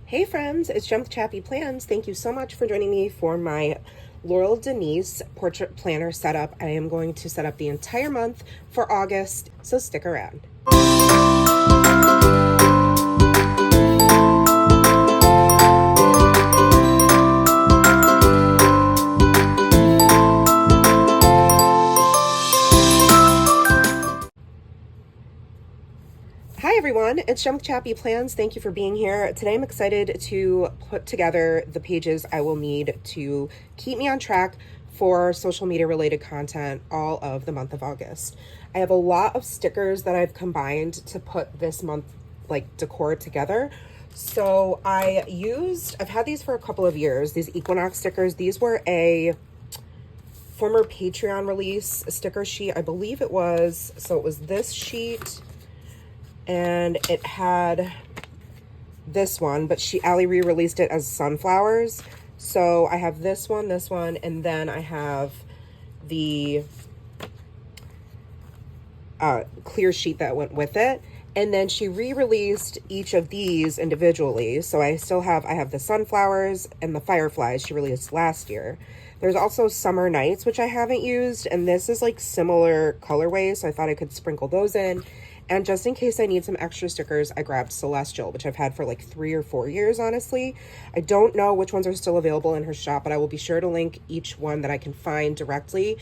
Hey friends, it's Jem with ChappyPlans. Thank you so much for joining me for my Laurel Denise Portrait Planner setup. I am going to set up the entire month for August, so stick around. Hi everyone, it's Jem with ChappyPlans. Thank you for being here. Today I'm excited to put together the pages I will need to keep me on track for social media related content all of the month of August. I have a lot of stickers that I've combined to put this month decor together. So I've had these for a couple of years, these Equinox stickers. These were a former Patreon release, a sticker sheet, I believe it was. So it was this sheet, and it had this one, but Allie re-released it as sunflowers. So I have this one, and then I have the clear sheet that went with it. And then she re-released each of these individually. So I have the sunflowers and the fireflies she released last year. There's also Summer Nights, which I haven't used, and this is like similar colorways, so I thought I could sprinkle those in. And just in case I need some extra stickers, I grabbed Celestial, which I've had for like 3 or 4 years, honestly. I don't know which ones are still available in her shop, but I will be sure to link each one that I can find directly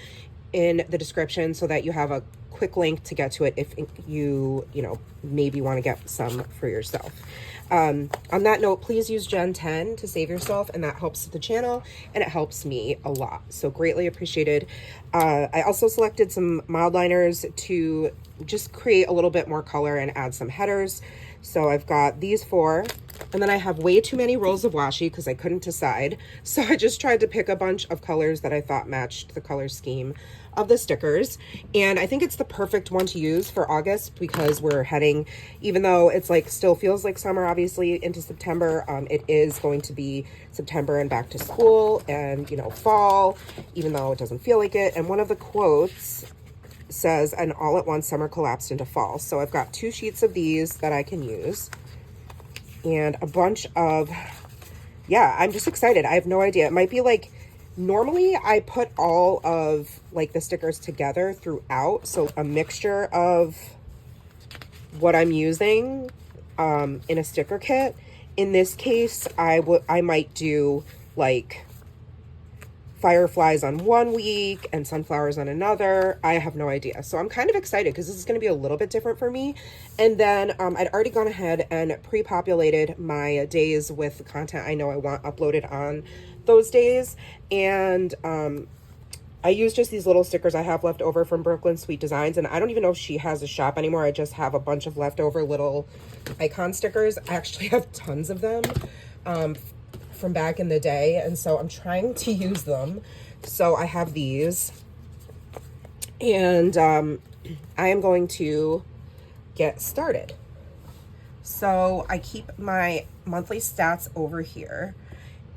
in the description so that you have a quick link to get to it if you maybe want to get some for yourself. On that note, please use Gen 10 to save yourself, and that helps the channel and it helps me a lot, so greatly appreciated. I also selected some mild liners to just create a little bit more color and add some headers. So I've got these 4, and then I have way too many rolls of washi because I couldn't decide, so I just tried to pick a bunch of colors that I thought matched the color scheme of the stickers. And I think it's the perfect one to use for August because we're heading, even though it's like still feels like summer obviously, into September, it is going to be September and back to school and fall, even though it doesn't feel like it. And one of the quotes says, "And all at once summer collapsed into fall." So I've got 2 sheets of these that I can use and a bunch of, I'm just excited. I have no idea. It might be like, normally I put all of like the stickers together throughout, so a mixture of what I'm using in a sticker kit. In this case, I might do like fireflies on one week and sunflowers on another. I have no idea. So I'm kind of excited because this is going to be a little bit different for me. And then I'd already gone ahead and pre-populated my days with the content I know I want uploaded on those days. And I use just these little stickers I have left over from Brooklyn Sweet Designs. And I don't even know if she has a shop anymore. I just have a bunch of leftover little icon stickers. I actually have tons of them from back in the day, and so I'm trying to use them. So I have these, and I am going to get started. So I keep my monthly stats over here,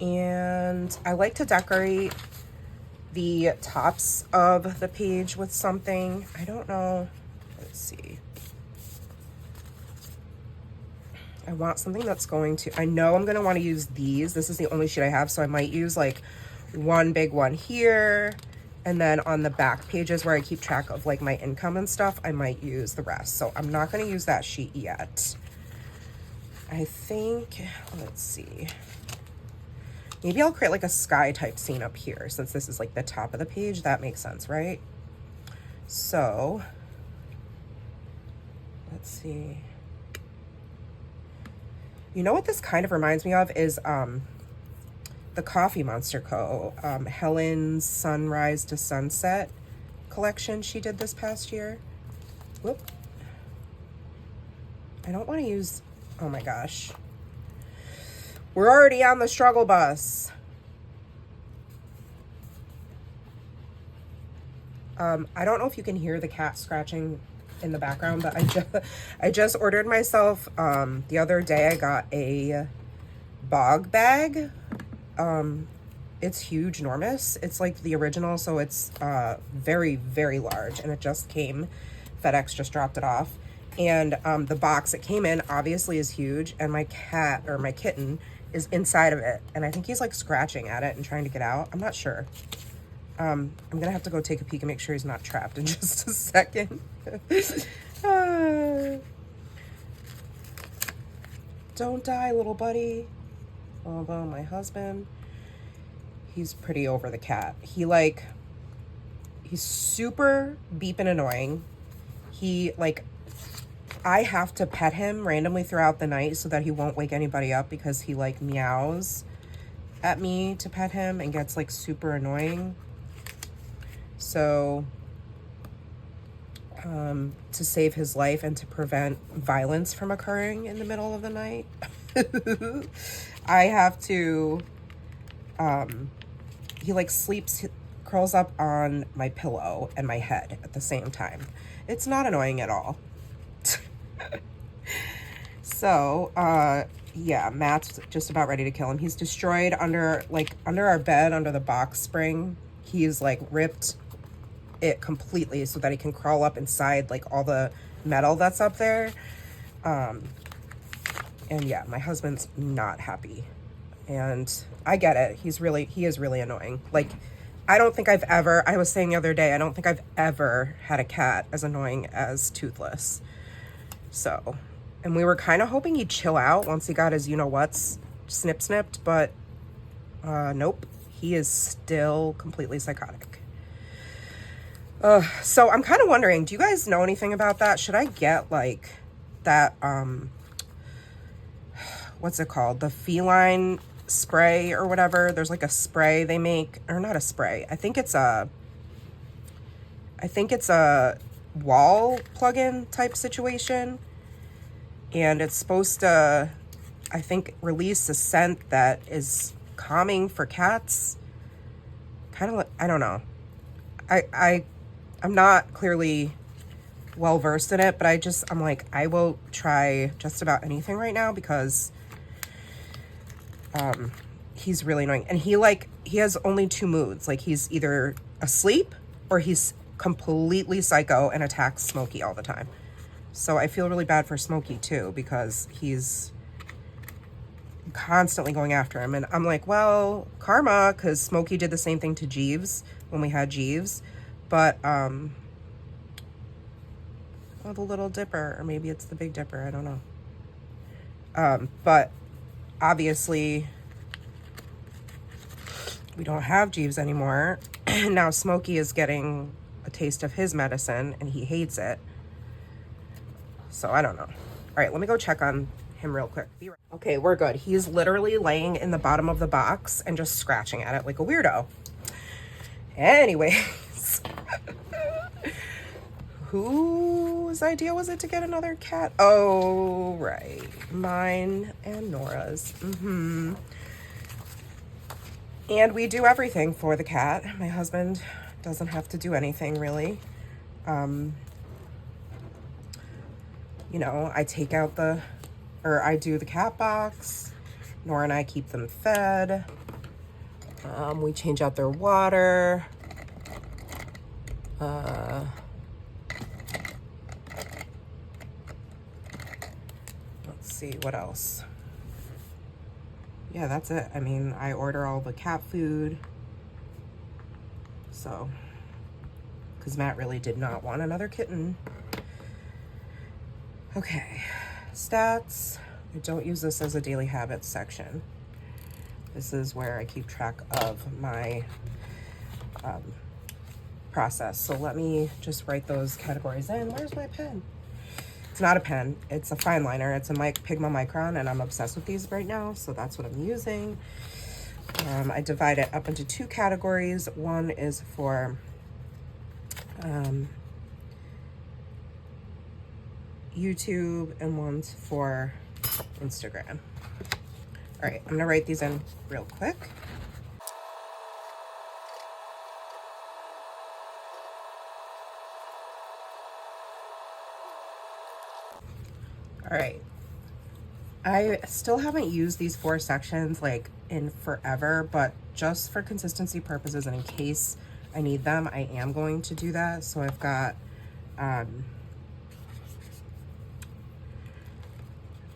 and I like to decorate the tops of the page with something. I don't know, let's see. I want something that's going to, I know I'm going to want to use these. This is the only sheet I have, so I might use like one big one here. And then on the back pages where I keep track of like my income and stuff, I might use the rest. So I'm not going to use that sheet yet. I think, let's see. Maybe I'll create like a sky type scene up here since this is like the top of the page. That makes sense, right? So let's see. You know what this kind of reminds me of is the Coffee Monster Co. Helen's Sunrise to Sunset collection she did this past year. Whoop. I don't want to use, oh my gosh. We're already on the struggle bus. I don't know if you can hear the cat scratching in the background, but I just ordered myself the other day. I got a bog bag. It's huge, enormous. It's like the original, so it's very, very large, and it just came. FedEx just dropped it off, And the box it came in obviously is huge, and my cat, or my kitten, is inside of it. And I think he's like scratching at it and trying to get out. I'm not sure. I'm gonna have to go take a peek and make sure he's not trapped in just a second. Don't die, little buddy. Although my husband, he's pretty over the cat. He's super beeping annoying. I have to pet him randomly throughout the night so that he won't wake anybody up, because he like meows at me to pet him and gets like super annoying. So to save his life and to prevent violence from occurring in the middle of the night, I have to, he like sleeps, curls up on my pillow and my head at the same time. It's not annoying at all. So, yeah, Matt's just about ready to kill him. He's destroyed under our bed, under the box spring. He's like ripped it completely so that he can crawl up inside like all the metal that's up there. And yeah, my husband's not happy. And I get it. He is really annoying. Like, I was saying the other day, I don't think I've ever had a cat as annoying as Toothless. So, and we were kind of hoping he'd chill out once he got his you-know-whats snipped, but nope, he is still completely psychotic. So I'm kind of wondering, do you guys know anything about that? Should I get like that, what's it called? The feline spray or whatever. There's like a spray they make, or not a spray. I think it's a wall plug-in type situation. And it's supposed to, I think, release a scent that is calming for cats. Kind of like, I don't know. I'm not clearly well versed in it, but I'm like, I will try just about anything right now, because he's really annoying. And he has only two moods. Like, he's either asleep or he's completely psycho and attacks Smokey all the time. So I feel really bad for Smokey too, because he's constantly going after him. And I'm like, well, karma, because Smokey did the same thing to Jeeves when we had Jeeves. But, well, the Little Dipper, or maybe it's the Big Dipper, I don't know. But obviously we don't have Jeeves anymore. And now Smokey is getting a taste of his medicine and he hates it. So I don't know. All right, let me go check on him real quick. Okay, we're good. He's literally laying in the bottom of the box and just scratching at it like a weirdo. Anyways, whose idea was it to get another cat? Oh, right. Mine and Nora's. And we do everything for the cat. My husband doesn't have to do anything really. You know, I do the cat box. Nora and I keep them fed. We change out their water. Let's see, what else? Yeah, that's it. I mean, I order all the cat food. So, because Matt really did not want another kitten. Okay, stats. I don't use this as a daily habits section. This is where I keep track of my process. So let me just write those categories in. Where's my pen? It's not a pen, it's a fine liner. It's a Pigma Micron, and I'm obsessed with these right now, so that's what I'm using. I divide it up into two categories. One is for YouTube, and one's for Instagram. All right, I'm gonna write these in real quick. All right, I still haven't used these 4 sections like in forever, but just for consistency purposes and in case I need them, I am going to do that. So I've got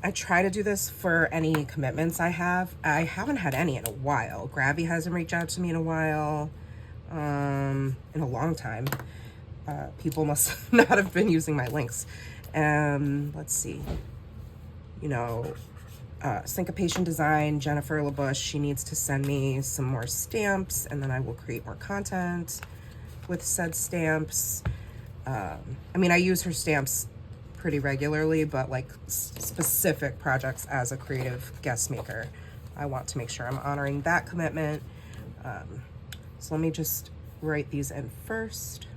I try to do this for any commitments I have. I haven't had any in a while. Gravy hasn't reached out to me in a while, in a long time. People must not have been using my links. Let's see. You know, Syncopation Design, Jennifer LaBush, she needs to send me some more stamps, and then I will create more content with said stamps. I mean, I use her stamps pretty regularly, but like specific projects as a creative guest maker, I want to make sure I'm honoring that commitment. So let me just write these in first.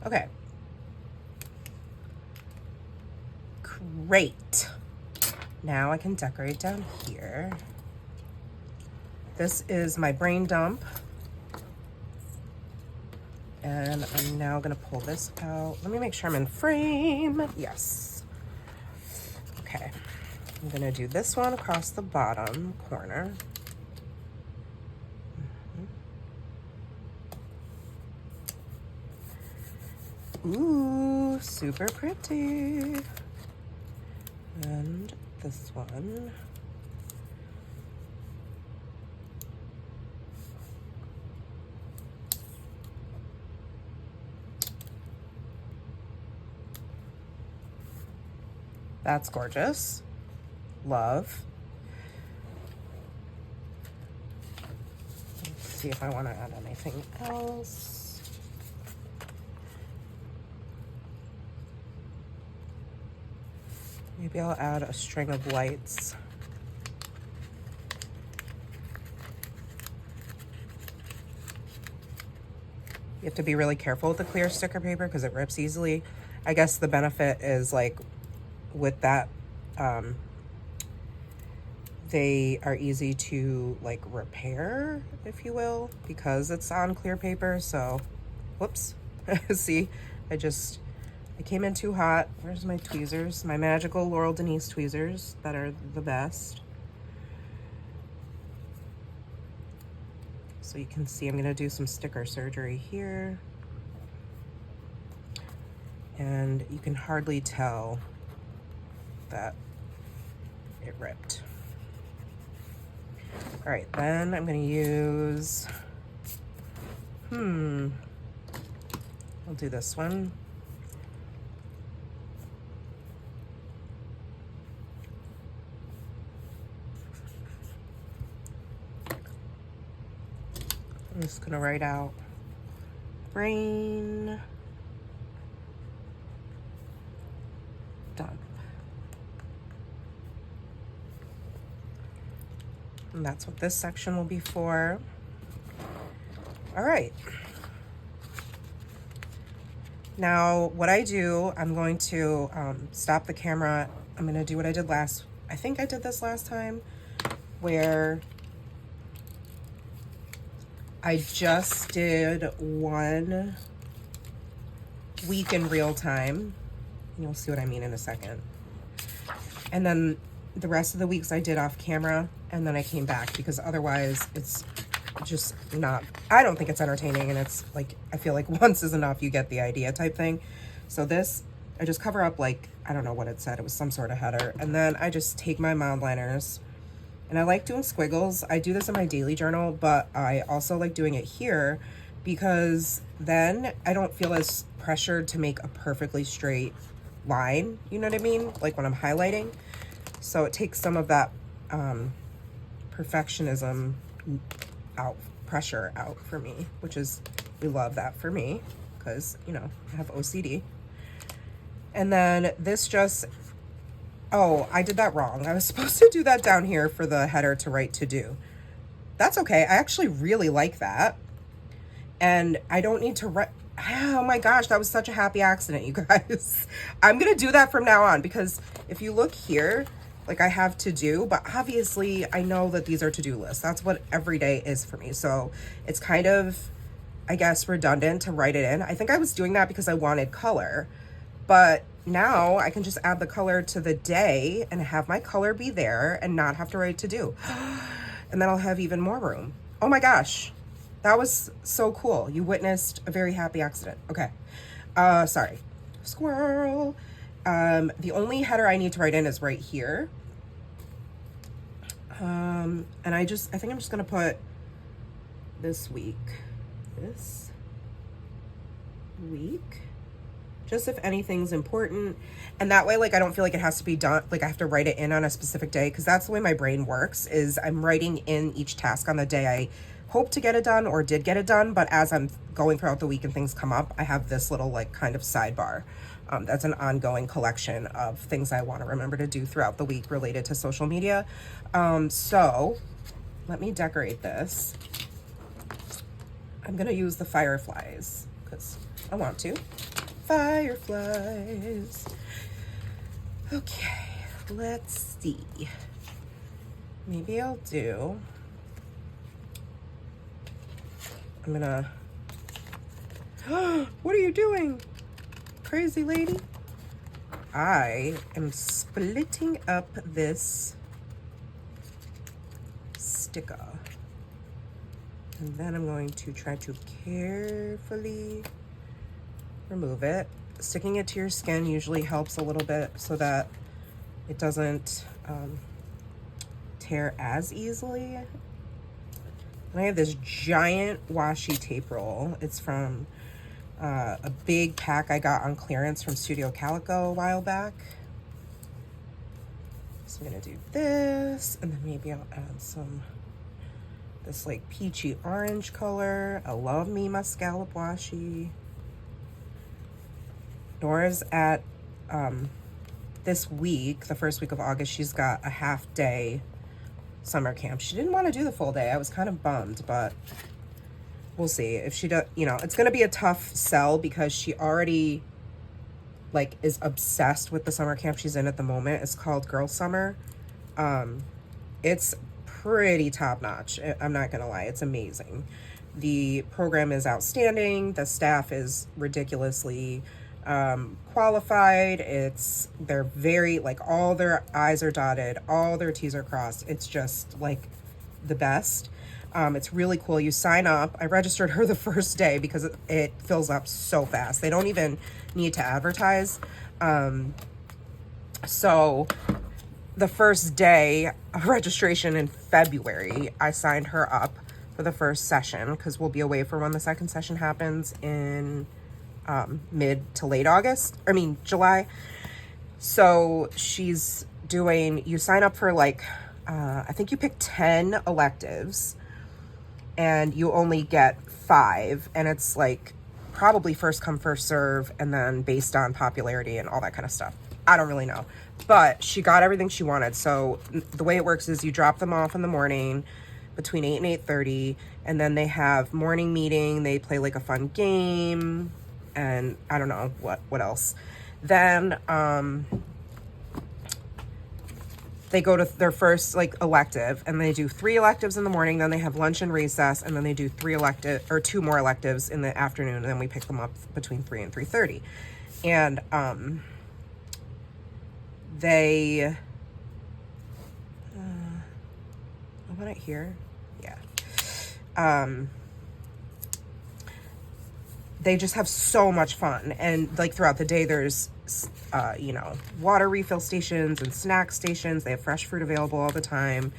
Okay. Great. Now I can decorate down here. This is my brain dump. And I'm now gonna pull this out. Let me make sure I'm in frame. Yes. Okay. I'm gonna do this one across the bottom corner. Ooh, super pretty. And this one. That's gorgeous. Love. Let's see if I want to add anything else. Maybe I'll add a string of lights. You have to be really careful with the clear sticker paper because it rips easily. I guess the benefit is like with that, they are easy to like repair, if you will, because it's on clear paper. So, whoops. See, I came in too hot. Where's my tweezers? My magical Laurel Denise tweezers that are the best. So you can see I'm gonna do some sticker surgery here. And you can hardly tell that it ripped. All right, then I'm gonna use, I'll do this one. I'm just gonna write out brain dump. And that's what this section will be for. All right. Now, what I do, I'm going to stop the camera. I'm gonna do what I did I think I did this last time, where I just did 1 week in real time. You'll see what I mean in a second. And then the rest of the weeks I did off camera, and then I came back, because otherwise it's just not, I don't think it's entertaining, and it's like, I feel like once is enough, you get the idea type thing. So this, I just cover up like, I don't know what it said, it was some sort of header, and then I just take my mound liners, and I like doing squiggles. I do this in my daily journal, but I also like doing it here, because then I don't feel as pressured to make a perfectly straight line, you know what I mean? Like when I'm highlighting. So it takes some of that perfectionism pressure out for me, which is, we love that for me, because, you know, I have OCD. And then this just, oh, I did that wrong. I was supposed to do that down here for the header to write to do. That's okay. I actually really like that. And I don't need to write, oh my gosh, that was such a happy accident, you guys. I'm gonna do that from now on, because if you look here, like I have to do, but obviously I know that these are to-do lists. That's what every day is for me. So it's kind of, I guess, redundant to write it in. I think I was doing that because I wanted color, but now I can just add the color to the day and have my color be there and not have to write to do. And then I'll have even more room. Oh my gosh, that was so cool. You witnessed a very happy accident. Okay, sorry. Squirrel. The only header I need to write in is right here. And I think I'm just gonna put this week, just if anything's important. And that way, like, I don't feel like it has to be done, like I have to write it in on a specific day, because that's the way my brain works, is I'm writing in each task on the day I hope to get it done or did get it done. But as I'm going throughout the week and things come up, I have this little like kind of sidebar. That's an ongoing collection of things I want to remember to do throughout the week related to social media. So let me decorate this. I'm gonna use the fireflies because I want to. Fireflies. Okay, let's see. Maybe I'll do, I'm gonna, what are you doing, crazy lady? I am splitting up this sticker. And then I'm going to try to carefully remove it. Sticking it to your skin usually helps a little bit so that it doesn't tear as easily. And I have this giant washi tape roll. It's from a big pack I got on clearance from Studio Calico a while back. So I'm gonna do this, and then maybe I'll add some, this like peachy orange color. I love me my scallop washi. Nora's at, this week, the first week of August, she's got a half day summer camp. She didn't want to do the full day. I was kind of bummed, but we'll see. If she does, you know, it's going to be a tough sell because she already like is obsessed with the summer camp she's in at the moment. It's called Girl Summer. It's pretty top notch. I'm not going to lie. It's amazing. The program is outstanding. The staff is ridiculously qualified. They're very, like, all their I's are dotted, all their T's are crossed. It's just like the best. It's really cool. You sign up. I registered her the first day because it fills up so fast. They don't even need to advertise. So the first day of registration in February, I signed her up for the first session because we'll be away for when the second session happens in mid to late July. So she's doing, you sign up for like, I think you pick 10 electives and you only get 5. And it's like probably first come, first serve, and then based on popularity and all that kind of stuff. I don't really know, but she got everything she wanted. So the way it works is you drop them off in the morning between 8 and 8:30, and then they have morning meeting. They play like a fun game, and I don't know what else. Then they go to their first like elective, and they do 3 electives in the morning. Then they have lunch and recess, and then they do 2 more electives in the afternoon, and then we pick them up between 3 and 3:30. And they what I hear, yeah. They just have so much fun, and like throughout the day there's you know, water refill stations and snack stations. They have fresh fruit available all the time.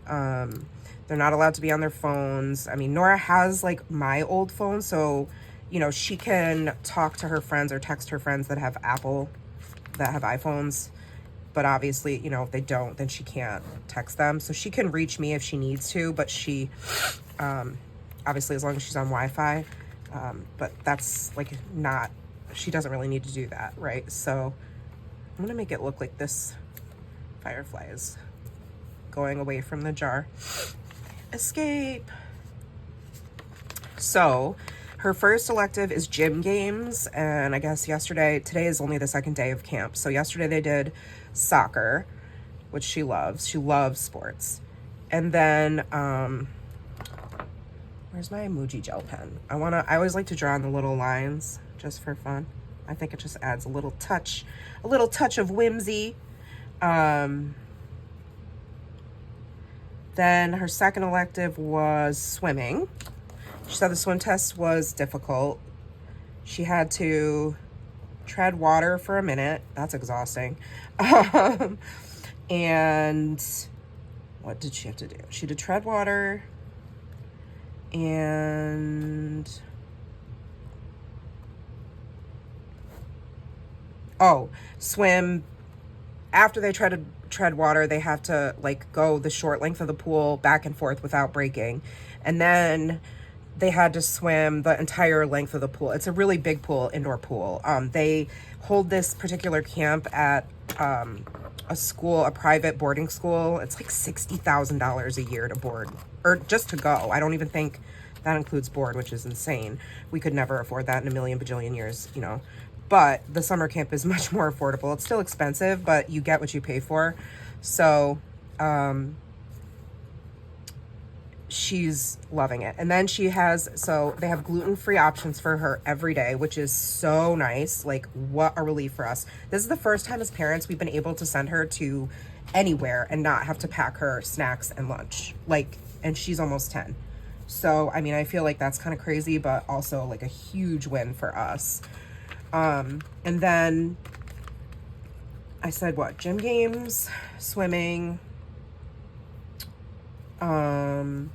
They're not allowed to be on their phones. I mean, Nora has like my old phone, so you know, she can talk to her friends or text her friends that have iPhones, but obviously, you know, if they don't, then she can't text them. So she can reach me if she needs to, but she obviously, as long as she's on Wi-Fi. But that's like not, she doesn't really need to do that, right? So I'm gonna make it look like this firefly is going away from the jar. Escape. So her first elective is gym games, and I guess today is only the second day of camp. So yesterday they did soccer, which she loves. She loves sports. And then where's my emoji gel pen? I always like to draw on the little lines just for fun. I think it just adds a little touch of whimsy. Then her second elective was swimming. She said the swim test was difficult. She had to tread water for a minute. That's exhausting. And what did she have to do? She did tread water and swim. After they try to tread water, they have to like go the short length of the pool back and forth without breaking. And then they had to swim the entire length of the pool. It's a really big pool, indoor pool. They hold this particular camp at a school, a private boarding school. It's like $60,000 a year to board, or just to go. I don't even think that includes board, which is insane. We could never afford that in a million bajillion years, you know. But the summer camp is much more affordable. It's still expensive, but you get what you pay for. So she's loving it. And then she has, so they have gluten-free options for her every day, which is so nice. Like, what a relief for us. This is the first time as parents we've been able to send her to anywhere and not have to pack her snacks and lunch. Like, and she's almost 10. So, I mean, I feel like that's kind of crazy, but also like a huge win for us. And then I said, what? Gym games, swimming, gym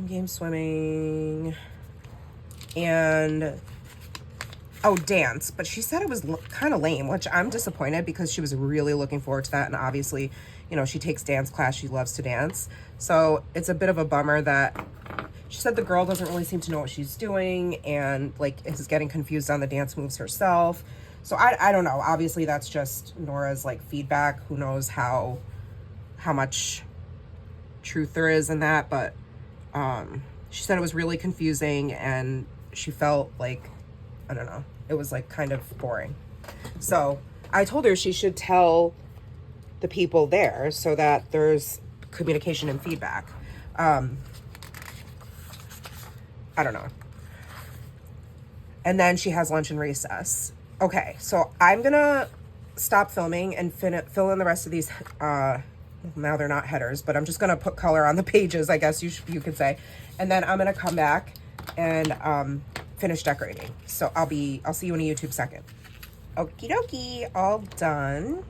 games, swimming, and dance. But she said it was kind of lame, which I'm disappointed because she was really looking forward to that. And obviously, you know, she takes dance class. She loves to dance. So it's a bit of a bummer that she said the girl doesn't really seem to know what she's doing and like is getting confused on the dance moves herself. So I don't know. Obviously that's just Nora's like feedback. Who knows how much truth there is in that, but she said it was really confusing and she felt like, I don't know, it was like kind of boring. So I told her she should tell the people there so that there's communication and feedback. I don't know. And then she has lunch and recess. Okay, so I'm gonna stop filming and fill in the rest of these. Now they're not headers, but I'm just gonna put color on the pages, I guess you could say. And then I'm gonna come back and finish decorating. So I'll see you in a YouTube second. Okie dokie, all done.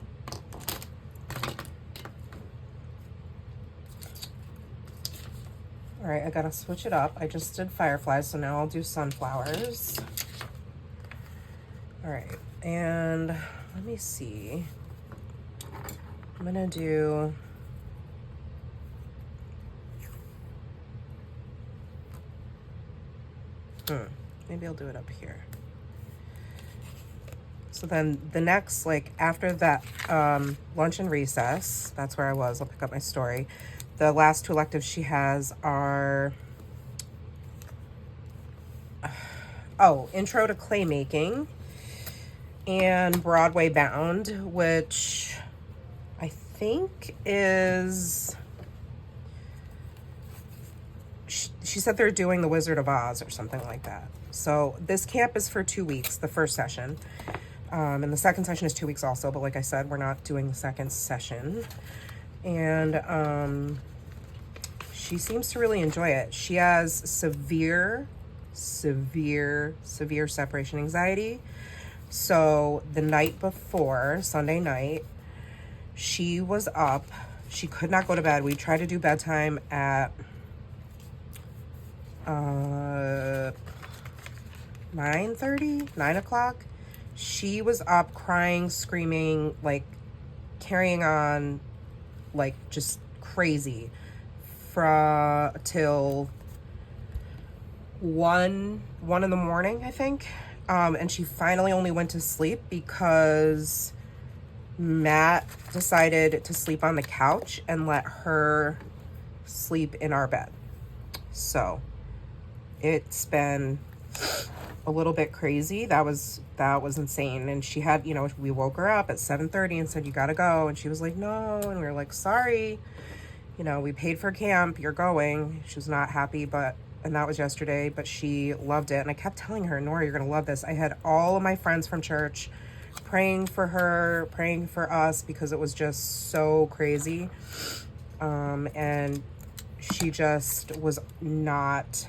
All right, I gotta switch it up. I just did fireflies, so now I'll do sunflowers. All right, and let me see. I'm gonna do, maybe I'll do it up here. So then the next, like after that lunch and recess, that's where I was. I'll pick up my story. The last two electives she has are, Intro to Clay Making and Broadway Bound, which I think is, she said they're doing The Wizard of Oz or something like that. So this camp is for 2 weeks, the first session. And the second session is 2 weeks also, but like I said, we're not doing the second session. And she seems to really enjoy it. She has severe separation anxiety. So the night before, Sunday night, she was up. She could not go to bed. We tried to do bedtime at 9:30, 9 o'clock. She was up crying, screaming, like carrying on, like just crazy till 1 in the morning, I think. And she finally only went to sleep because Matt decided to sleep on the couch and let her sleep in our bed. So it's been a little bit crazy. That was insane. And she had, you know, we woke her up at 7:30 and said, you gotta go. And she was like, no. And we were like, sorry, you know, we paid for camp, you're going. She was not happy, and that was yesterday, but she loved it. And I kept telling her, Nora, you're gonna love this. I had all of my friends from church praying for her, praying for us, because it was just so crazy. And she just was not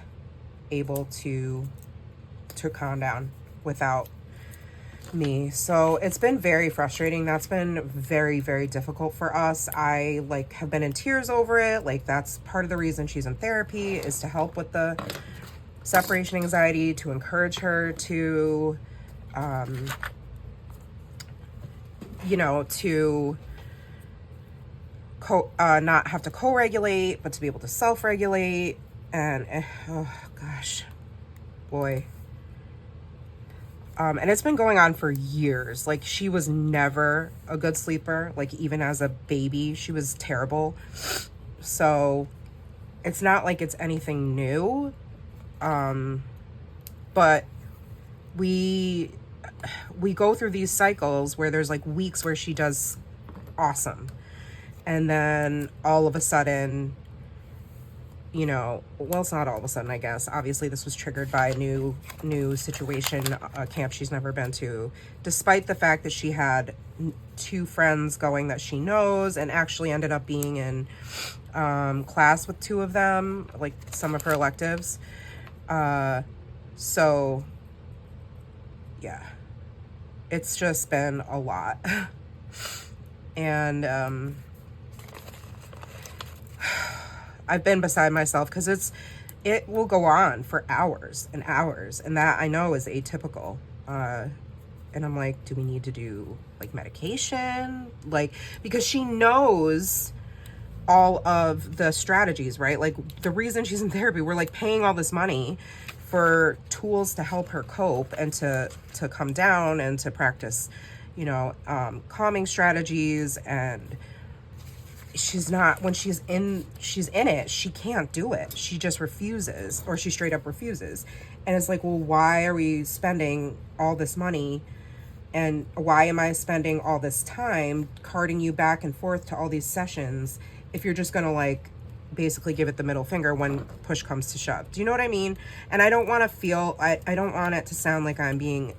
able to calm down. without me. So it's been very frustrating. That's been very, very difficult for us. I like have been in tears over it. Like that's part of the reason she's in therapy, is to help with the separation anxiety, to encourage her to you know, to not have to co-regulate, but to be able to self-regulate. And oh gosh, boy. And it's been going on for years. Like she was never a good sleeper. Like even as a baby, she was terrible. So it's not like it's anything new. But we go through these cycles where there's like weeks where she does awesome. And then all of a sudden, you know, well, it's not all of a sudden, I guess. Obviously, this was triggered by a new situation, a camp she's never been to, despite the fact that she had 2 friends going that she knows, and actually ended up being in class with 2 of them, like some of her electives. So, yeah, it's just been a lot. And I've been beside myself because it will go on for hours and hours, and that I know is atypical. And I'm like, do we need to do like medication? Like, because she knows all of the strategies, right? Like the reason she's in therapy, we're like paying all this money for tools to help her cope and to come down and to practice, you know, calming strategies. And she's not, when she's in it, she can't do it. She just refuses, or she straight up refuses. And it's like, well, why are we spending all this money? And why am I spending all this time carting you back and forth to all these sessions if you're just gonna like basically give it the middle finger when push comes to shove? Do you know what I mean? And I don't want to feel, I don't want it to sound like I'm being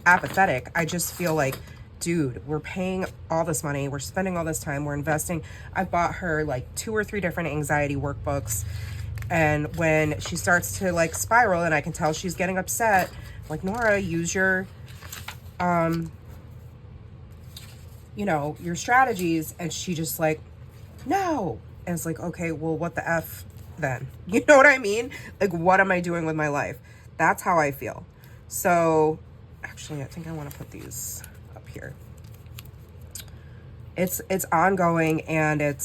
apathetic. I just feel like, dude, we're paying all this money, we're spending all this time, we're investing. I bought her like 2 or 3 different anxiety workbooks, and when she starts to like spiral and I can tell she's getting upset, I'm like, Nora, use your you know, your strategies. And she just like, no. And it's like, okay, well, what the F then? You know what I mean? Like, what am I doing with my life? That's how I feel. So actually, I think I want to put these up here. It's ongoing, and it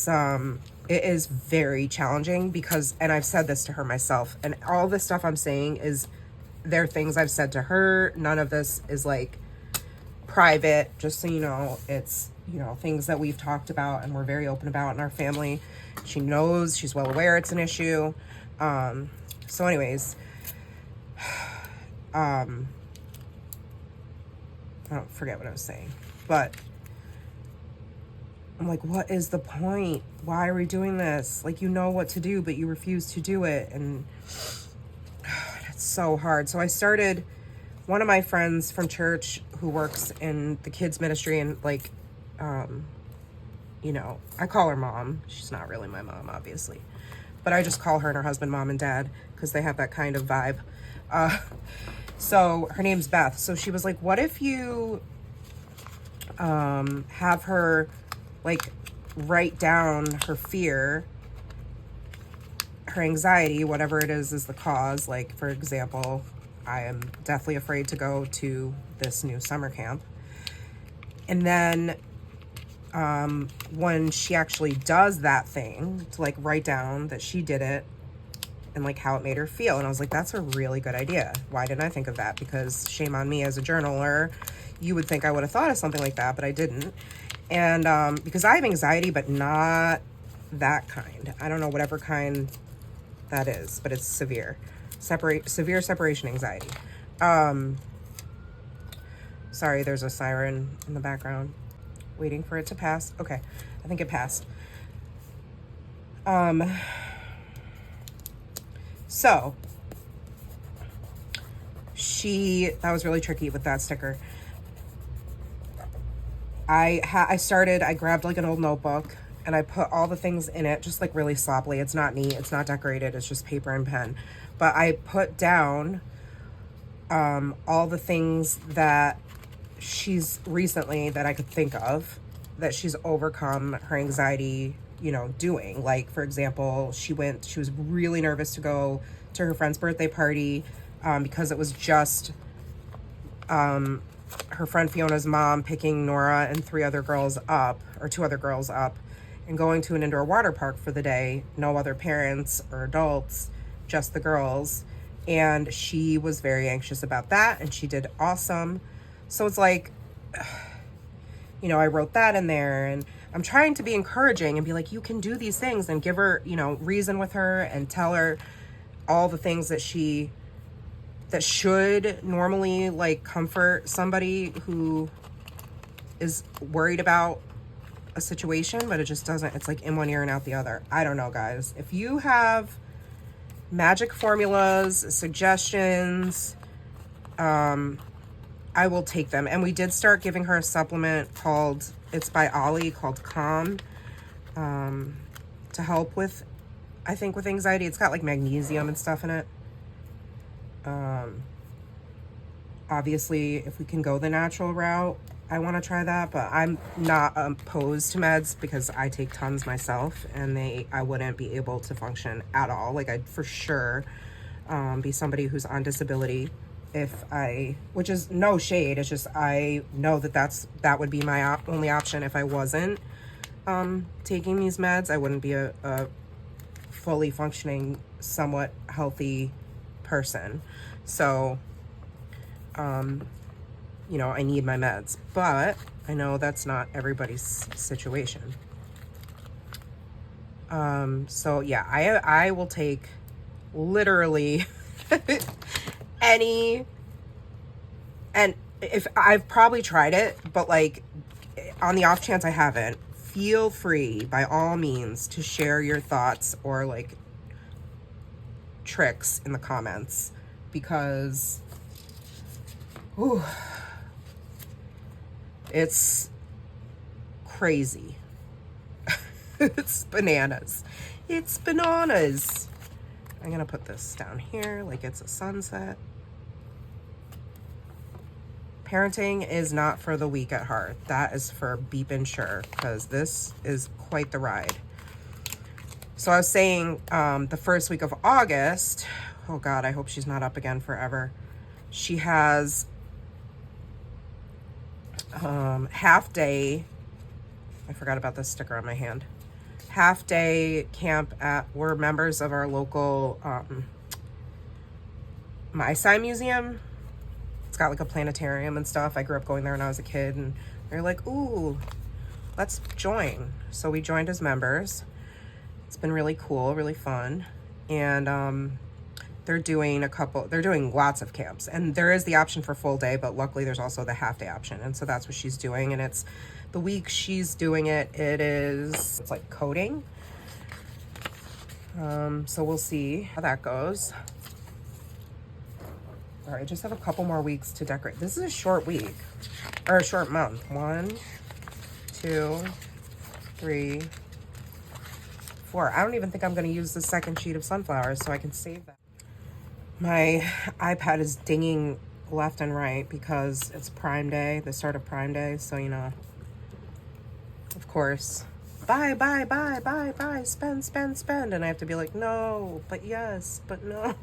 is very challenging because, and I've said this to her myself, and all this stuff I'm saying is, they're things I've said to her. None of this is like private, just so you know. It's, you know, things that we've talked about and we're very open about in our family. She knows, she's well aware it's an issue. So anyways, I don't forget what I was saying, but I'm like, what is the point? Why are we doing this? Like, you know what to do, but you refuse to do it. And it's so hard. So I started, one of my friends from church who works in the kids ministry, and like, you know, I call her mom. She's not really my mom, obviously, but I just call her and her husband mom and dad because they have that kind of vibe. So her name's Beth. So she was like, what if you have her like write down her fear, her anxiety, whatever it is the cause. Like, for example, I am deathly afraid to go to this new summer camp. And then when she actually does that thing, to like write down that she did it and like how it made her feel. And I was like, that's a really good idea. Why didn't I think of that? Because shame on me as a journaler. You would think I would have thought of something like that, but I didn't. And because I have anxiety, but not that kind. I don't know whatever kind that is, but it's severe. Severe separation anxiety. Sorry, there's a siren in the background. Waiting for it to pass. Okay, I think it passed. So that was really tricky with that sticker. I grabbed like an old notebook and I put all the things in it just like really sloppily. It's not neat, it's not decorated, it's just paper and pen. But I put down all the things that she's recently, that I could think of, that she's overcome her anxiety, you know, doing. Like, for example, she was really nervous to go to her friend's birthday party, because it was just her friend Fiona's mom picking Nora and 3 other girls up, or 2 other girls up, and going to an indoor water park for the day. No other parents or adults, just the girls. And she was very anxious about that, and she did awesome. So it's like, you know, I wrote that in there, and I'm trying to be encouraging and be like, you can do these things, and give her, you know, reason with her and tell her all the things that should normally, like, comfort somebody who is worried about a situation, but it just doesn't. It's like in one ear and out the other. I don't know, guys. If you have magic formulas, suggestions, I will take them. And we did start giving her a supplement called, it's by Ollie, called Calm, to help with, I think, with anxiety. It's got like magnesium and stuff in it. Obviously, if we can go the natural route, I want to try that, but I'm not opposed to meds because I take tons myself, and I wouldn't be able to function at all. Like, I'd for sure be somebody who's on disability which is no shade, it's just I know that would be my only option if I wasn't taking these meds. I wouldn't be a fully functioning, somewhat healthy person. So, you know, I need my meds, but I know that's not everybody's situation. So yeah, I will take literally any, and if I've probably tried it, but like on the off chance I haven't, feel free by all means to share your thoughts or like tricks in the comments, because whew, it's crazy. It's bananas. It's bananas. I'm gonna put this down here like it's a sunset. Parenting is not for the weak at heart. That is for beepin' sure, because this is quite the ride. So I was saying the first week of August, oh God, I hope she's not up again forever. She has half day, I forgot about this sticker on my hand, half day camp we're members of our local Maasai Museum. It's got like a planetarium and stuff. I grew up going there when I was a kid, and they're like, ooh, let's join. So we joined as members. It's been really cool, really fun. And they're doing lots of camps, and there is the option for full day, but luckily there's also the half day option. And so that's what she's doing. And it's the week she's doing it, it's like coding. So we'll see how that goes. All right, I just have a couple more weeks to decorate. This is a short week, or a short month. 1, 2, 3, 4. I don't even think I'm gonna use the second sheet of sunflowers, so I can save that. My iPad is dinging left and right because it's Prime Day, the start of Prime Day. So, you know, of course, buy, spend, spend, spend. And I have to be like, no, but yes, but no.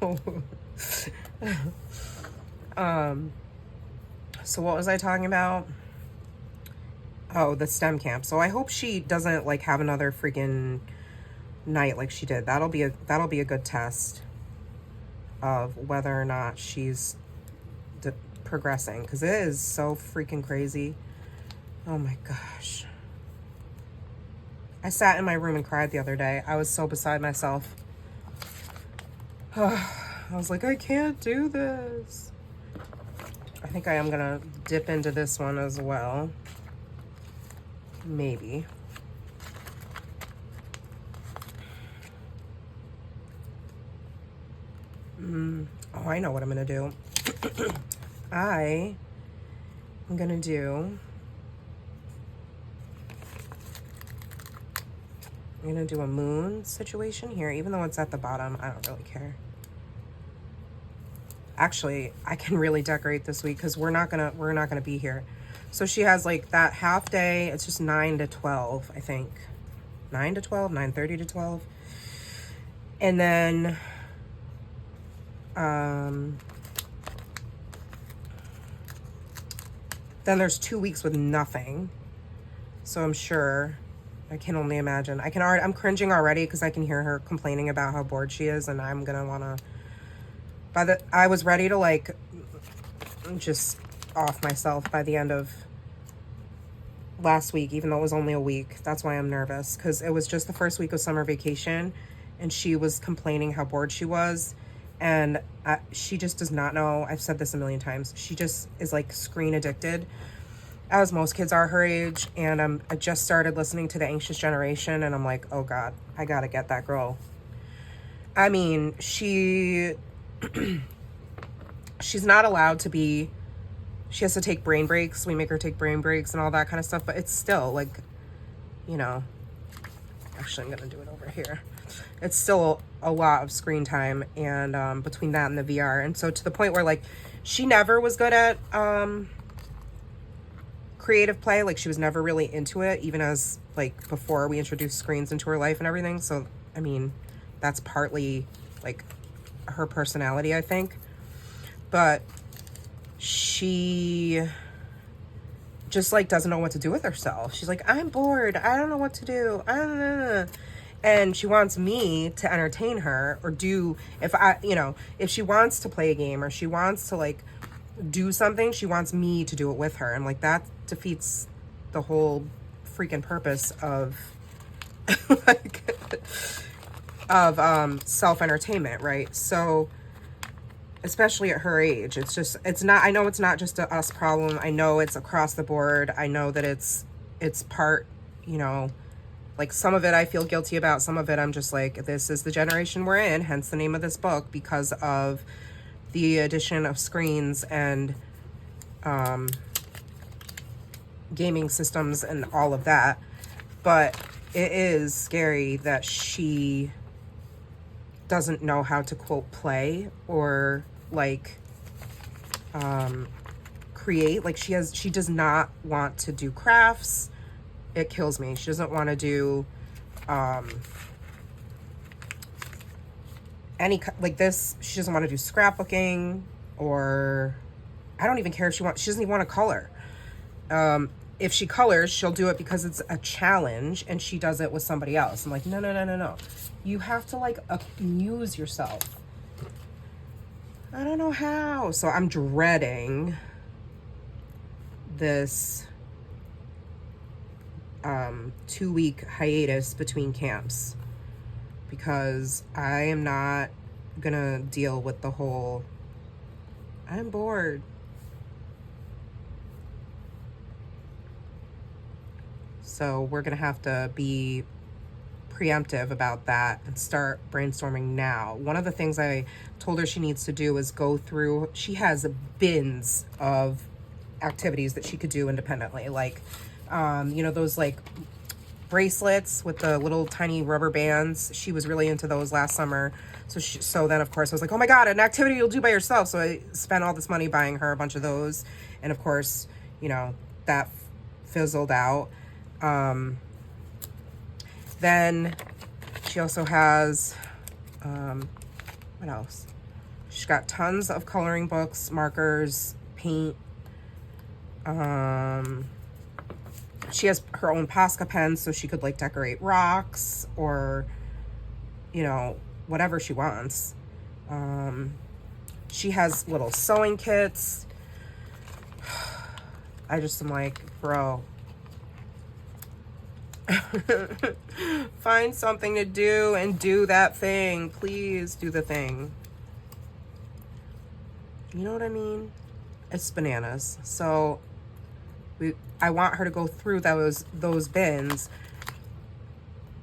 So what was I talking about? Oh, the STEM camp. So I hope she doesn't like have another freaking night like she did. That'll be a good test of whether or not she's progressing, because it is so freaking crazy. Oh my gosh. I sat in my room and cried the other day. I was so beside myself. I was like, I can't do this. I think I am gonna dip into this one as well. Maybe. Oh, I know what I'm gonna do. I'm gonna do a moon situation here, even though it's at the bottom. I don't really care. Actually, I can really decorate this week because we're not gonna be here. So she has like that half day. It's just 9 to 12, I think. 9 to 12, 9:30 to 12. And then there's 2 weeks with nothing. So I'm sure, I can only imagine. I'm cringing already because I can hear her complaining about how bored she is, and I'm gonna wanna, I was ready to like just off myself by the end of last week, even though it was only a week. That's why I'm nervous, because it was just the first week of summer vacation and she was complaining how bored she was. And she just does not know. I've said this a million times. She just is like screen addicted, as most kids are her age. And I just started listening to The Anxious Generation, and I'm like, oh God, I gotta get that girl. I mean, she's not allowed to be, she has to take brain breaks. We make her take brain breaks and all that kind of stuff, but it's still like, you know, actually I'm gonna do it over here. It's still a lot of screen time, and between that and the VR. And so to the point where like she never was good at creative play. Like she was never really into it, even as like before we introduced screens into her life and everything. So I mean, that's partly like her personality, I think. But she just like doesn't know what to do with herself. She's like, I'm bored, I don't know what to do, and she wants me to entertain her, or do, if she wants to play a game or she wants to like do something, she wants me to do it with her. I'm like, that defeats the whole freaking purpose of like of self-entertainment, right? So especially at her age, it's not, I know it's not just a us problem. I know it's across the board. I know that it's part, like some of it I feel guilty about. Some of it I'm just like, this is the generation we're in, hence the name of this book, because of the addition of screens and gaming systems and all of that. But it is scary that she doesn't know how to quote play or like create. Like she does not want to do crafts. It kills me. She doesn't want to do any like this. She doesn't want to do scrapbooking, or I don't even care if she doesn't even want to color. If she colors, she'll do it because it's a challenge and she does it with somebody else. I'm like, no. You have to like amuse yourself. I don't know how. So I'm dreading this 2-week hiatus between camps, because I am not gonna deal with the whole, I'm bored. So we're gonna have to be preemptive about that and start brainstorming now. One of the things I told her she needs to do is go through, she has bins of activities that she could do independently, like those like bracelets with the little tiny rubber bands. She was really into those last summer. So then of course I was like, oh my God, an activity you'll do by yourself. So I spent all this money buying her a bunch of those, and of course that fizzled out. Then she also has, what else? She's got tons of coloring books, markers, paint. She has her own Posca pens, so she could like decorate rocks or, whatever she wants. She has little sewing kits. I just am like, bro, find something to do and do that thing. Please do the thing. You know what I mean? It's bananas. So I want her to go through those bins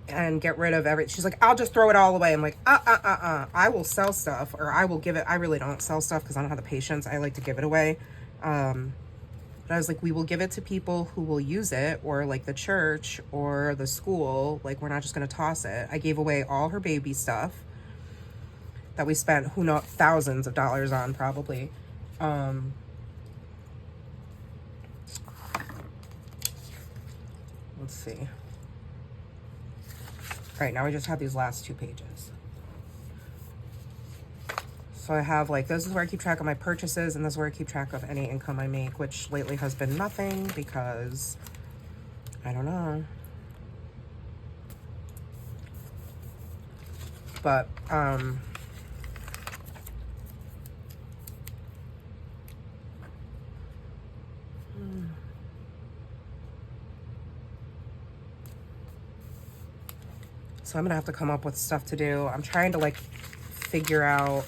and get rid of everything. She's like, I'll just throw it all away. I'm like, I will sell stuff, or I will give it. I really don't sell stuff because I don't have the patience. I like to give it away. But I was like, we will give it to people who will use it, or like the church or the school. Like, we're not just going to toss it. I gave away all her baby stuff. that we spent, who knows, thousands of dollars on probably. Let's see. All right, now we just have these last 2 pages. So I have like, this is where I keep track of my purchases, and this is where I keep track of any income I make, which lately has been nothing because I don't know. But so I'm gonna have to come up with stuff to do. I'm trying to like figure out,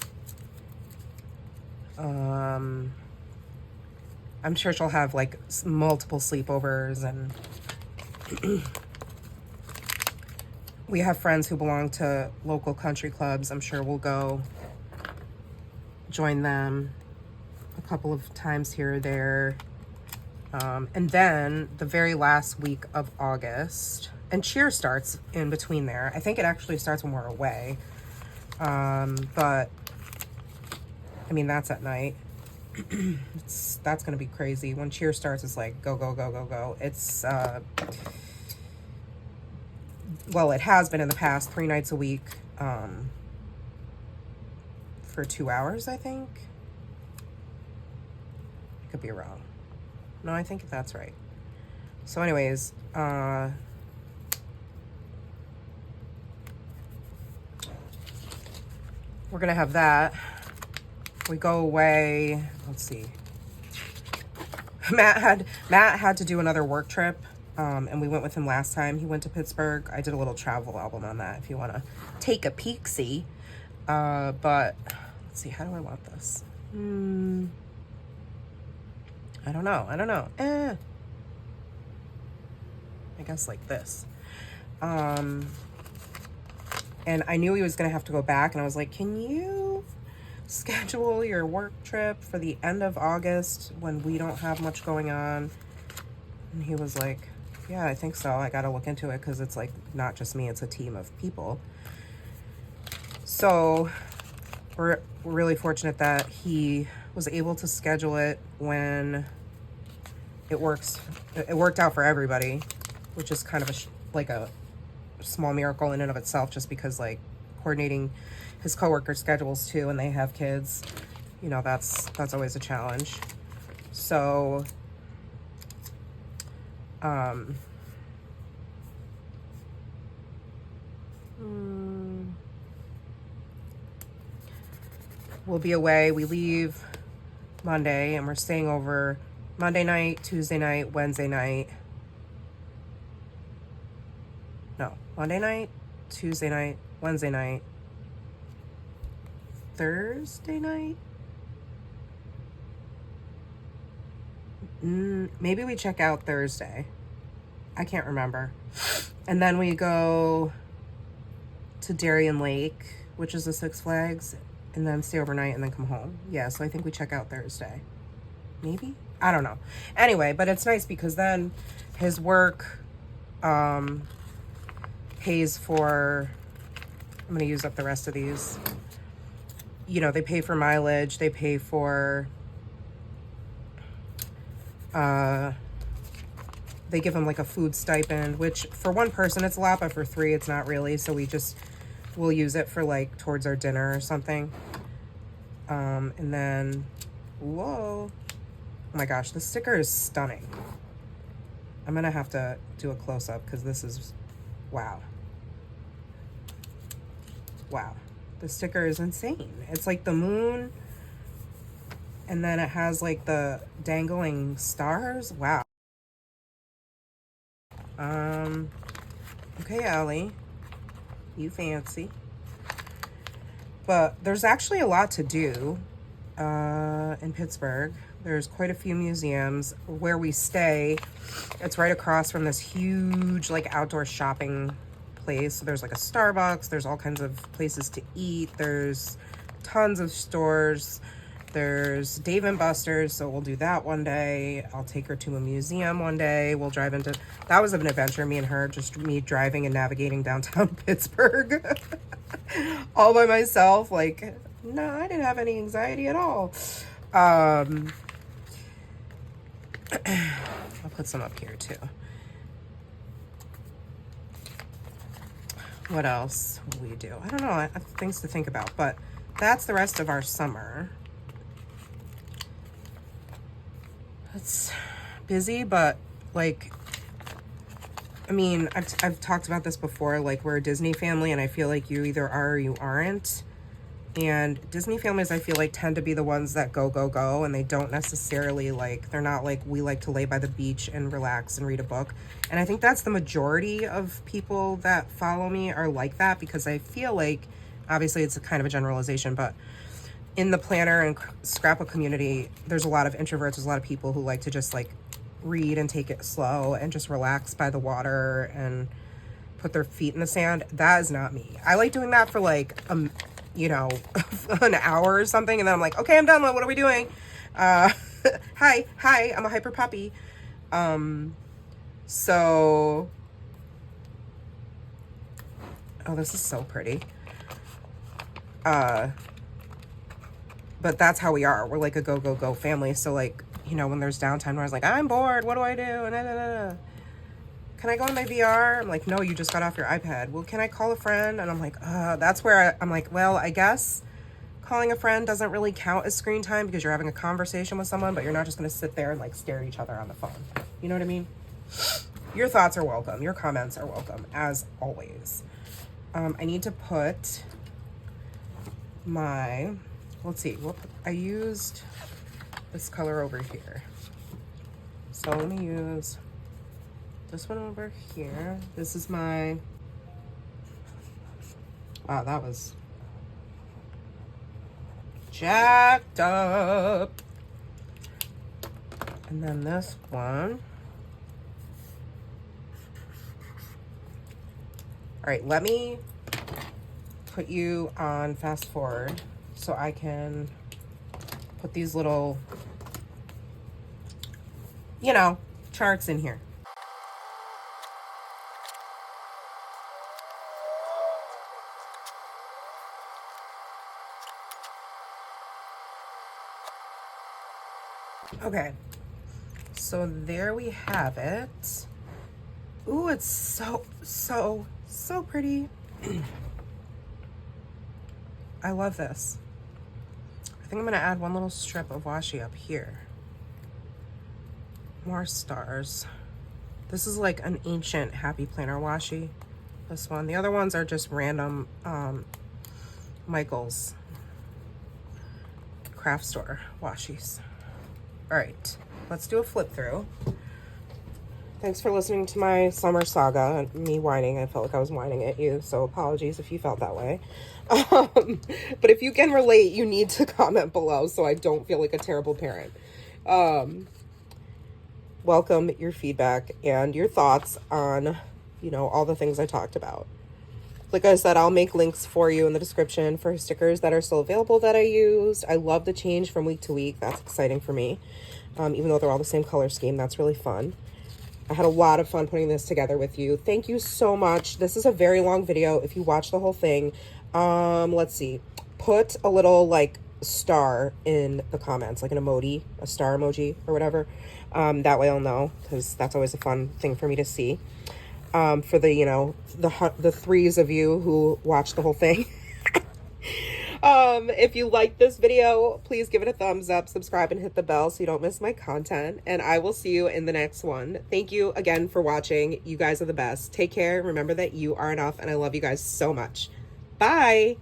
I'm sure she'll have like multiple sleepovers, and we have friends who belong to local country clubs. I'm sure we'll go join them a couple of times here or there. And then the very last week of August, and cheer starts in between there. I think it actually starts when we're away. But I mean, that's at night. That's gonna be crazy. When cheer starts, it's like go, go, go, go, go. It's well, it has been in the past 3 nights a week, for 2 hours, I think. I could be wrong. No, I think that's right. So anyways, we're gonna have that. We go away, let's see. Matt had to do another work trip, and we went with him last time. He went to Pittsburgh. I did a little travel album on that if you want to take a peek-see. But let's see, how do I want this? I don't know. I guess like this. And I knew he was gonna have to go back, and I was like, can you schedule your work trip for the end of August when we don't have much going on? And he was like, yeah, I think so. I gotta look into it because it's like not just me, it's a team of people. So we're really fortunate that he was able to schedule it when it worked out for everybody, which is kind of like a small miracle in and of itself, just because like coordinating his coworker schedules too, and they have kids, you know, that's always a challenge. So we'll be away. We leave Monday, and we're staying over Monday night, Tuesday night, Wednesday night. No, Monday night, Tuesday night, Wednesday night, Thursday night? Maybe we check out Thursday. I can't remember. And then we go to Darien Lake, which is the Six Flags, and then stay overnight and then come home. Yeah, so I think we check out Thursday. Maybe? I don't know. Anyway, but it's nice because then his work pays for, I'm going to use up the rest of these. You know, they pay for mileage, they pay for, they give him like a food stipend, which for one person it's a lot, but for 3 it's not really. So we'll use it for like towards our dinner or something. And then, whoa, oh my gosh, this sticker is stunning. I'm gonna have to do a close-up because this is, wow. The sticker is insane. It's like the moon, and then it has like the dangling stars. Wow. Okay, Allie, you fancy. But there's actually a lot to do in Pittsburgh. There's quite a few museums. Where we stay, it's right across from this huge like outdoor shopping place. So there's like a Starbucks, there's all kinds of places to eat, there's tons of stores, there's Dave and Buster's, so we'll do that one day. I'll take her to a museum one day. We'll drive into, that was an adventure, me and her, just me driving and navigating downtown Pittsburgh. all by myself. Like, no, I didn't have any anxiety at all. I'll put some up here too. What else will we do? I don't know. I have things to think about, but that's the rest of our summer. It's busy, but like, I mean, I've talked about this before. Like, we're a Disney family, and I feel like you either are or you aren't. And Disney families, I feel like, tend to be the ones that go, go, go, and they don't necessarily, like, they're not like, we like to lay by the beach and relax and read a book. And I think that's the majority of people that follow me are like that, because I feel like, obviously it's a kind of a generalization, but in the planner and scrapbook community, there's a lot of introverts, there's a lot of people who like to just like read and take it slow and just relax by the water and put their feet in the sand. That is not me. I like doing that for like you know, an hour or something, and then I'm like, okay, I'm done. What are we doing? Hi, I'm a hyper puppy. So, oh, this is so pretty. But that's how we are. We're like a go, go, go family. So like, you know, when there's downtime where I was like, I'm bored, what do I do? And can I go on my VR? I'm like, no, you just got off your iPad. Well, can I call a friend? And I'm like, that's where I'm like, well, I guess calling a friend doesn't really count as screen time because you're having a conversation with someone, but you're not just going to sit there and like stare at each other on the phone. You know what I mean? Your thoughts are welcome. Your comments are welcome, as always. I need to put my, let's see, I used this color over here. So let me use this one over here. This is my, wow, that was jacked up. And then this one. All right, let me put you on fast forward so I can put these little, you know, charts in here. Okay, so there we have it. Ooh, it's so pretty. I love this. I think I'm gonna add one little strip of washi up here. More stars. This is like an ancient Happy Planner washi, this one. The other ones are just random Michael's craft store washis. All right, let's do a flip through. Thanks for listening to my summer saga and me whining. I felt like I was whining at you, so apologies if you felt that way. But if you can relate, you need to comment below so I don't feel like a terrible parent. Welcome your feedback and your thoughts on, you know, all the things I talked about. Like I said, I'll make links for you in the description for stickers that are still available that I used. I love the change from week to week. That's exciting for me. Even though they're all the same color scheme, that's really fun. I had a lot of fun putting this together with you. Thank you so much. This is a very long video. If you watch the whole thing, let's see. Put a little like star in the comments, like an emoji, a star emoji or whatever. That way I'll know, because that's always a fun thing for me to see. For the, you know, the threes of you who watch the whole thing. If you like this video, please give it a thumbs up, subscribe, and hit the bell so you don't miss my content. And I will see you in the next one. Thank you again for watching. You guys are the best. Take care. Remember that you are enough, and I love you guys so much. Bye.